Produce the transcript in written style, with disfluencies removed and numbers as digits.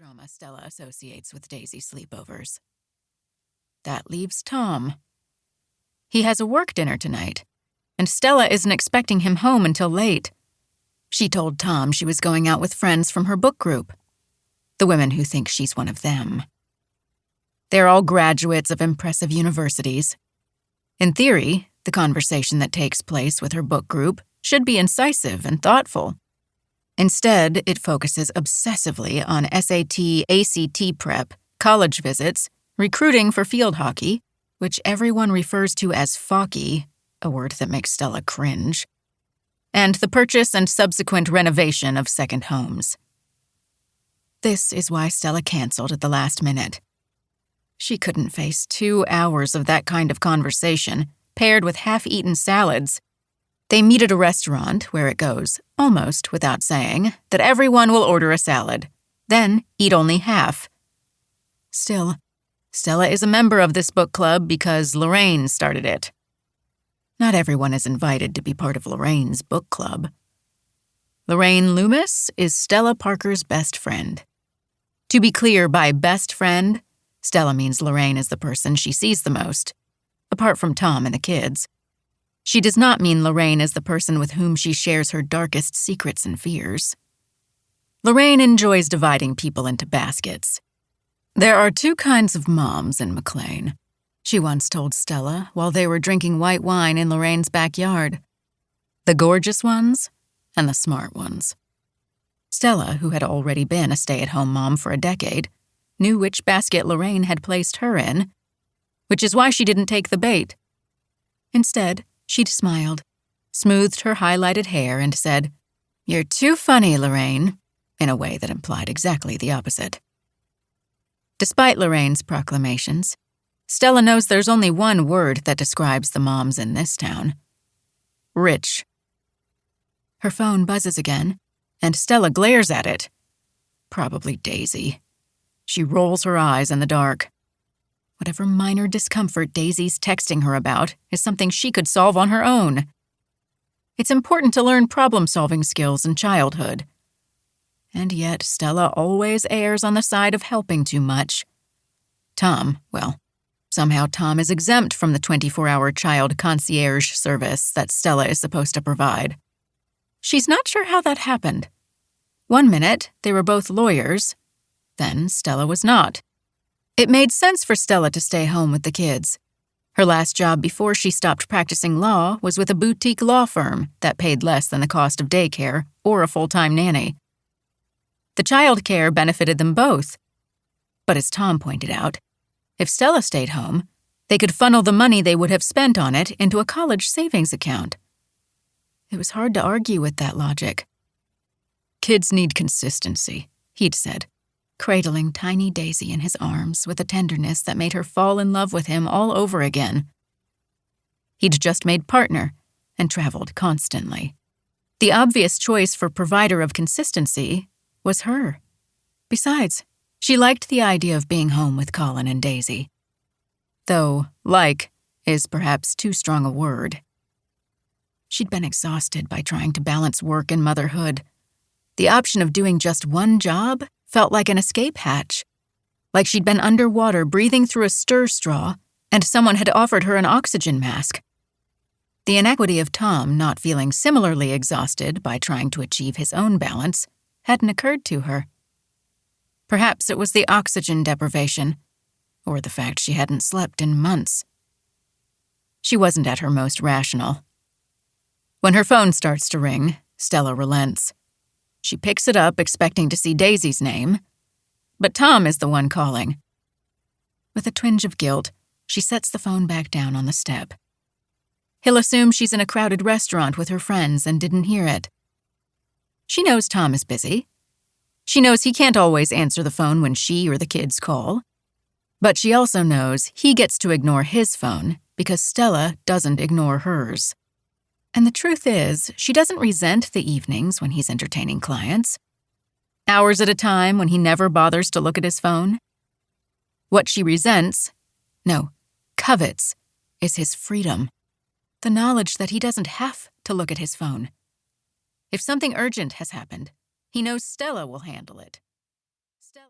drama Stella associates with Daisy sleepovers. That leaves Tom. He has a work dinner tonight, and Stella isn't expecting him home until late. She told Tom she was going out with friends from her book group, the women who think she's one of them. They're all graduates of impressive universities. In theory, the conversation that takes place with her book group should be incisive and thoughtful. Instead, it focuses obsessively on SAT, ACT prep, college visits, recruiting for field hockey, which everyone refers to as "focky," a word that makes Stella cringe, and the purchase and subsequent renovation of second homes. This is why Stella canceled at the last minute. She couldn't face 2 hours of that kind of conversation, paired with half-eaten salads. They meet at a restaurant where it goes, almost without saying, that everyone will order a salad, then eat only half. Still, Stella is a member of this book club because Lorraine started it. Not everyone is invited to be part of Lorraine's book club. Lorraine Loomis is Stella Parker's best friend. To be clear, by best friend, Stella means Lorraine is the person she sees the most, apart from Tom and the kids. She does not mean Lorraine is the person with whom she shares her darkest secrets and fears. Lorraine enjoys dividing people into baskets. There are 2 kinds of moms in McLean, she once told Stella while they were drinking white wine in Lorraine's backyard. The gorgeous ones and the smart ones. Stella, who had already been a stay-at-home mom for a decade, knew which basket Lorraine had placed her in, which is why she didn't take the bait. Instead, she'd smiled, smoothed her highlighted hair, and said, "You're too funny, Lorraine," in a way that implied exactly the opposite. Despite Lorraine's proclamations, Stella knows there's only one word that describes the moms in this town: rich. Her phone buzzes again, and Stella glares at it. Probably Daisy. She rolls her eyes in the dark. Whatever minor discomfort Daisy's texting her about is something she could solve on her own. It's important to learn problem-solving skills in childhood. And yet Stella always errs on the side of helping too much. Somehow Tom is exempt from the 24-hour child concierge service that Stella is supposed to provide. She's not sure how that happened. One minute, they were both lawyers. Then Stella was not. It made sense for Stella to stay home with the kids. Her last job before she stopped practicing law was with a boutique law firm that paid less than the cost of daycare or a full-time nanny. The child care benefited them both. But as Tom pointed out, if Stella stayed home, they could funnel the money they would have spent on it into a college savings account. It was hard to argue with that logic. "Kids need consistency," he'd said, cradling tiny Daisy in his arms with a tenderness that made her fall in love with him all over again. He'd just made partner and traveled constantly. The obvious choice for provider of consistency was her. Besides, she liked the idea of being home with Colin and Daisy. Though "like" is perhaps too strong a word. She'd been exhausted by trying to balance work and motherhood. The option of doing just one job felt like an escape hatch, like she'd been underwater breathing through a stir straw and someone had offered her an oxygen mask. The inequity of Tom not feeling similarly exhausted by trying to achieve his own balance hadn't occurred to her. Perhaps it was the oxygen deprivation, or the fact she hadn't slept in months. She wasn't at her most rational. When her phone starts to ring, Stella relents. She picks it up expecting to see Daisy's name, but Tom is the one calling. With a twinge of guilt, she sets the phone back down on the step. He'll assume she's in a crowded restaurant with her friends and didn't hear it. She knows Tom is busy. She knows he can't always answer the phone when she or the kids call. But she also knows he gets to ignore his phone because Stella doesn't ignore hers. And the truth is, she doesn't resent the evenings when he's entertaining clients. Hours at a time when he never bothers to look at his phone. What she covets, is his freedom. The knowledge that he doesn't have to look at his phone. If something urgent has happened, he knows Stella will handle it.